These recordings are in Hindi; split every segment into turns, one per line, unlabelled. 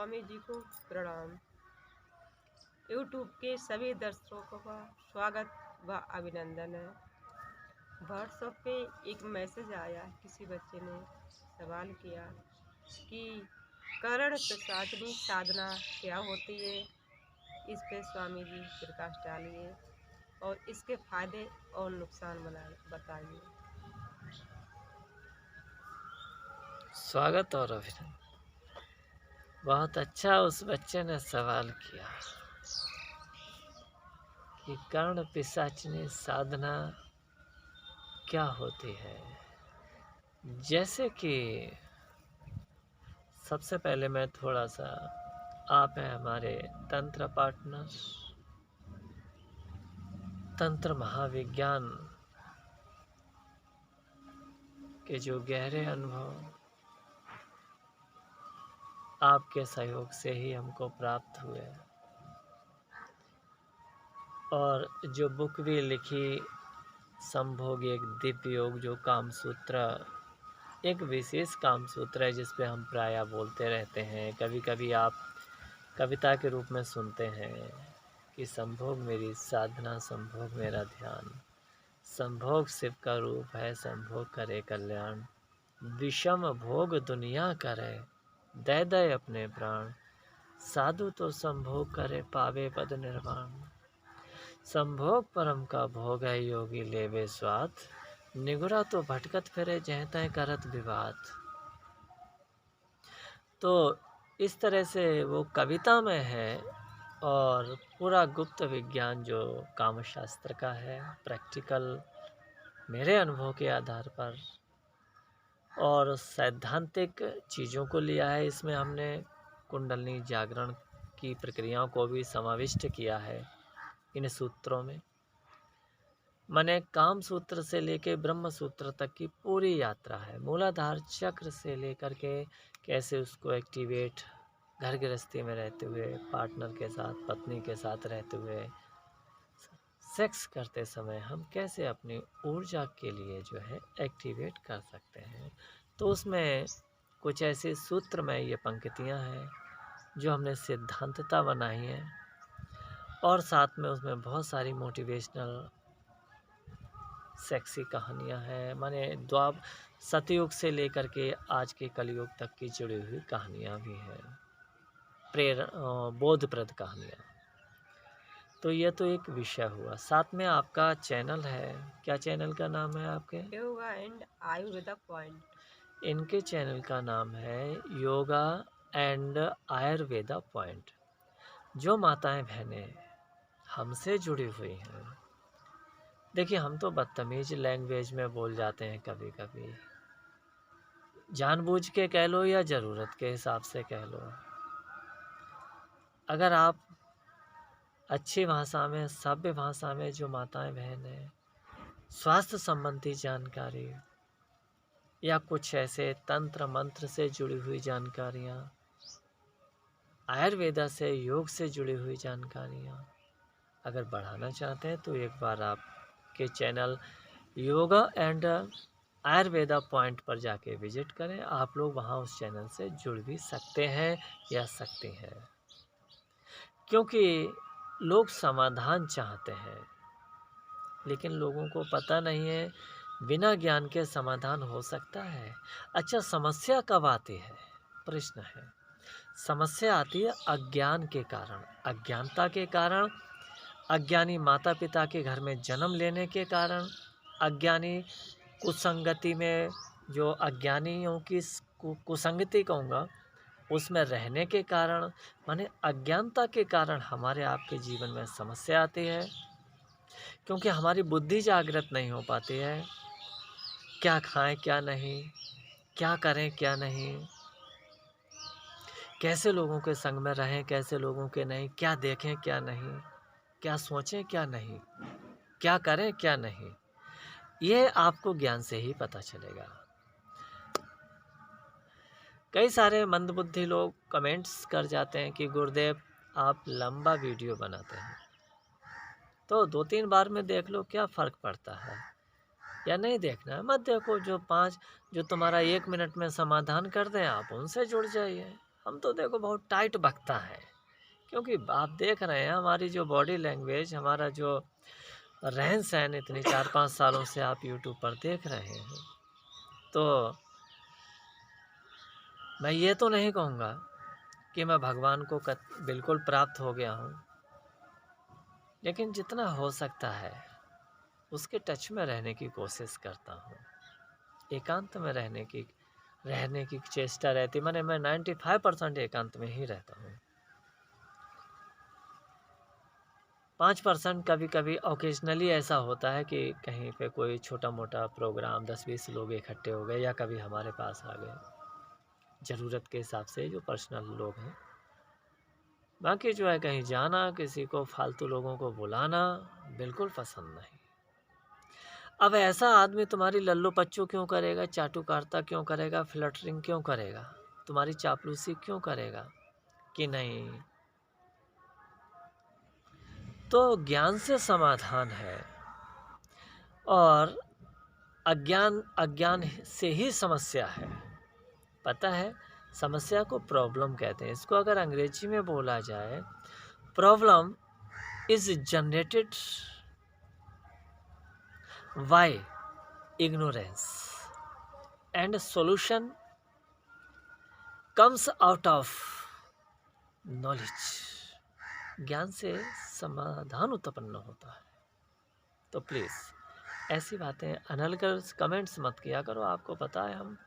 स्वामी जी को प्रणाम। यूट्यूब के सभी दर्शकों का स्वागत व अभिनंदन है। व्हाट्सएप पे एक मैसेज आया, किसी बच्चे ने सवाल किया कि करण पिशाचिनी साधना क्या होती है। इस पे स्वामी जी प्रकाश डालिए और इसके फायदे और नुकसान बताइए।
स्वागत और अभिनंदन। बहुत अच्छा उस बच्चे ने सवाल किया कि कर्ण पिशाचिनी साधना क्या होती है। जैसे कि सबसे पहले मैं थोड़ा सा, आप हैं हमारे तंत्र पार्टनर, तंत्र महाविज्ञान के जो गहरे अनुभव आपके सहयोग से ही हमको प्राप्त हुए, और जो बुक भी लिखी संभोग एक दिव्य योग, जो काम सूत्र, एक विशेष काम सूत्र है जिस पे हम प्रायः बोलते रहते हैं। कभी कभी आप कविता के रूप में सुनते हैं कि संभोग मेरी साधना, संभोग मेरा ध्यान, संभोग शिव का रूप है, संभोग करे कल्याण, विषम भोग दुनिया करे, दे दे अपने प्राण, साधु तो संभोग करे पावे पद निर्वाण, संभोग परम का भोग है योगी लेवे स्वाद, निगुरा तो भटकत फिरे जह तय करत विवाद। तो इस तरह से वो कविता में है, और पूरा गुप्त विज्ञान जो कामशास्त्र का है, प्रैक्टिकल मेरे अनुभव के आधार पर और सैद्धांतिक चीज़ों को लिया है। इसमें हमने कुंडलनी जागरण की प्रक्रियाओं को भी समाविष्ट किया है इन सूत्रों में। माने काम सूत्र से लेके ब्रह्म सूत्र तक की पूरी यात्रा है। मूलाधार चक्र से लेकर के कैसे उसको एक्टिवेट, घर गृहस्थी में रहते हुए, पार्टनर के साथ, पत्नी के साथ रहते हुए, सेक्स करते समय हम कैसे अपनी ऊर्जा के लिए जो है एक्टिवेट कर सकते हैं। तो उसमें कुछ ऐसे सूत्र में ये पंक्तियाँ हैं जो हमने सिद्धांतता बनाई है, और साथ में उसमें बहुत सारी मोटिवेशनल सेक्सी कहानियाँ हैं। माने द्वापर सतयुग से लेकर के आज के कलयुग तक की जुड़ी हुई कहानियाँ भी हैं, बोधप्रद कहानियाँ। तो ये तो एक विषय हुआ। साथ में आपका चैनल है, क्या चैनल का नाम है आपके?
Yoga and Ayurveda point.
इनके चैनल का नाम है योगा एंड आयुर्वेदा पॉइंट। जो माताएं बहनें हमसे जुड़ी हुई हैं, देखिए हम तो बदतमीज लैंग्वेज में बोल जाते हैं कभी कभी, जानबूझ के कह लो या ज़रूरत के हिसाब से कह लो। अगर आप अच्छी भाषा में, सभ्य भाषा में, जो माताएं बहनें स्वास्थ्य संबंधी जानकारी या कुछ ऐसे तंत्र मंत्र से जुड़ी हुई जानकारियाँ, आयुर्वेदा से, योग से जुड़ी हुई जानकारियाँ अगर बढ़ाना चाहते हैं, तो एक बार आपके channel yoga and Ayurveda point पर जाके विजिट करें। आप लोग वहाँ उस चैनल से जुड़ भी सकते हैं या सकती हैं, क्योंकि लोग समाधान चाहते हैं, लेकिन लोगों को पता नहीं है बिना ज्ञान के समाधान हो सकता है। अच्छा, समस्या कब आती है? प्रश्न है। समस्या आती है अज्ञान के कारण, अज्ञानता के कारण, अज्ञानी माता पिता के घर में जन्म लेने के कारण, अज्ञानी कुसंगति में, जो अज्ञानियों की कुसंगति कहूँगा, उसमें रहने के कारण, माने अज्ञानता के कारण हमारे आपके जीवन में समस्या आती है, क्योंकि हमारी बुद्धि जागृत नहीं हो पाती है। क्या खाएं क्या नहीं, क्या करें क्या नहीं, कैसे लोगों के संग में रहें, कैसे लोगों के नहीं, क्या देखें क्या नहीं, क्या सोचें क्या नहीं, क्या करें क्या नहीं, ये आपको ज्ञान से ही पता चलेगा। कई सारे मंदबुद्धि लोग कमेंट्स कर जाते हैं कि गुरुदेव आप लंबा वीडियो बनाते हैं, तो 2-3 बार में देख लो, क्या फ़र्क पड़ता है। या नहीं देखना है मत देखो, जो तुम्हारा 1 मिनट में समाधान कर दें आप उनसे जुड़ जाइए। हम तो देखो बहुत टाइट बकता है, क्योंकि आप देख रहे हैं हमारी जो बॉडी लैंग्वेज, हमारा जो रहन सहन इतने 4-5 सालों से आप यूट्यूब पर देख रहे हैं, तो मैं ये तो नहीं कहूँगा कि मैं भगवान को बिल्कुल प्राप्त हो गया हूँ, लेकिन जितना हो सकता है उसके टच में रहने की कोशिश करता हूँ। एकांत में रहने की चेष्टा रहती, मैं 95% एकांत में ही रहता हूँ। 5% कभी कभी ओकेजनली ऐसा होता है कि कहीं पे कोई छोटा मोटा प्रोग्राम 10-20 लोग इकट्ठे हो गए या कभी हमारे पास आ गए, ज़रूरत के हिसाब से जो पर्सनल लोग हैं। बाकी जो है कहीं जाना, किसी को फालतू लोगों को बुलाना बिल्कुल पसंद नहीं। अब ऐसा आदमी तुम्हारी लल्लो पच्चू क्यों करेगा, चाटुकारिता क्यों करेगा, फ्लटरिंग क्यों करेगा, तुम्हारी चापलूसी क्यों करेगा कि नहीं? तो ज्ञान से समाधान है, और अज्ञान से ही समस्या है। पता है, समस्या को प्रॉब्लम कहते हैं। इसको अगर अंग्रेजी में बोला जाए, problem is generated by ignorance and solution comes out of knowledge. ज्ञान से समाधान उत्पन्न होता है। तो प्लीज़ ऐसी बातें अनलकर कमेंट्स मत किया करो। आपको पता है हम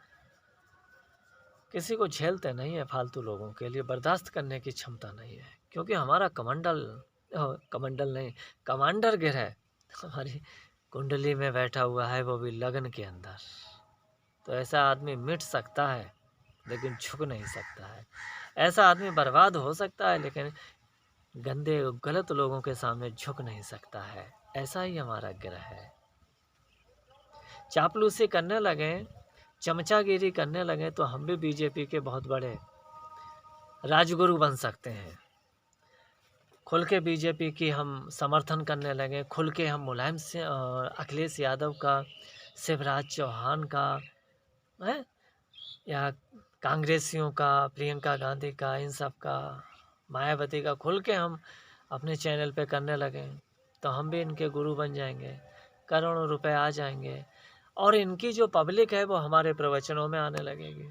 किसी को झेलते नहीं है, फालतू लोगों के लिए बर्दाश्त करने की क्षमता नहीं है, क्योंकि हमारा कमंडल नहीं, कमांडर ग्रह हमारी कुंडली में बैठा हुआ है, वो भी लगन के अंदर। तो ऐसा आदमी मिट सकता है लेकिन झुक नहीं सकता है। ऐसा आदमी बर्बाद हो सकता है लेकिन गंदे गलत लोगों के सामने झुक नहीं सकता है। ऐसा ही हमारा ग्रह है। चापलूसी करने लगे, चमचागिरी करने लगे तो हम भी बीजेपी के बहुत बड़े राजगुरु बन सकते हैं। खुल के बीजेपी की हम समर्थन करने लगे, खुल के हम मुलायम से अखिलेश यादव का, शिवराज चौहान का है, या कांग्रेसियों का, प्रियंका गांधी का, इन सब का, मायावती का खुल के हम अपने चैनल पे करने लगे, तो हम भी इनके गुरु बन जाएंगे, करोड़ों रुपए आ जाएंगे, और इनकी जो पब्लिक है वो हमारे प्रवचनों में आने लगेगी।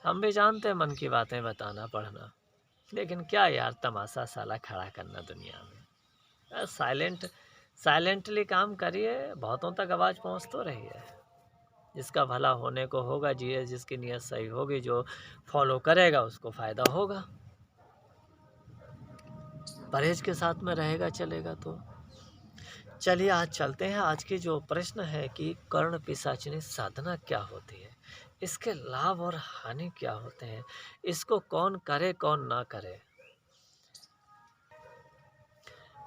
हम भी जानते हैं मन की बातें बताना पढ़ना, लेकिन क्या यार तमाशा साला खड़ा करना दुनिया में। साइलेंटली काम करिए, बहुतों तक आवाज़ पहुंच तो रही है। जिसका भला होने को होगा, जिसकी नीयत सही होगी, जो फॉलो करेगा उसको फ़ायदा होगा, परहेज के साथ में रहेगा चलेगा। तो चलिए आज चलते हैं। आज की जो प्रश्न है कि कर्ण पिशाचिनी साधना क्या होती है, इसके लाभ और हानि क्या होते हैं, इसको कौन करे कौन ना करे,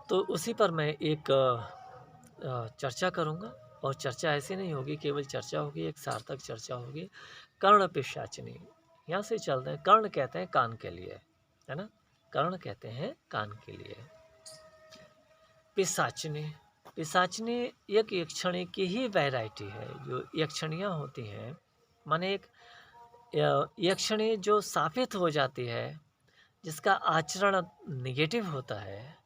तो उसी पर मैं एक चर्चा करूंगा। और चर्चा ऐसी नहीं होगी केवल चर्चा होगी, एक सार्थक चर्चा होगी। कर्ण पिशाचिनी, यहाँ से चलते हैं। कर्ण कहते हैं कान के लिए, है ना, कर्ण कहते हैं कान के लिए। पिशाचिनी एक यक्षिणी की ही वैरायटी है। जो यक्षिणियाँ होती हैं, माने एक यक्षिणी जो साबित हो जाती है, जिसका आचरण निगेटिव होता है,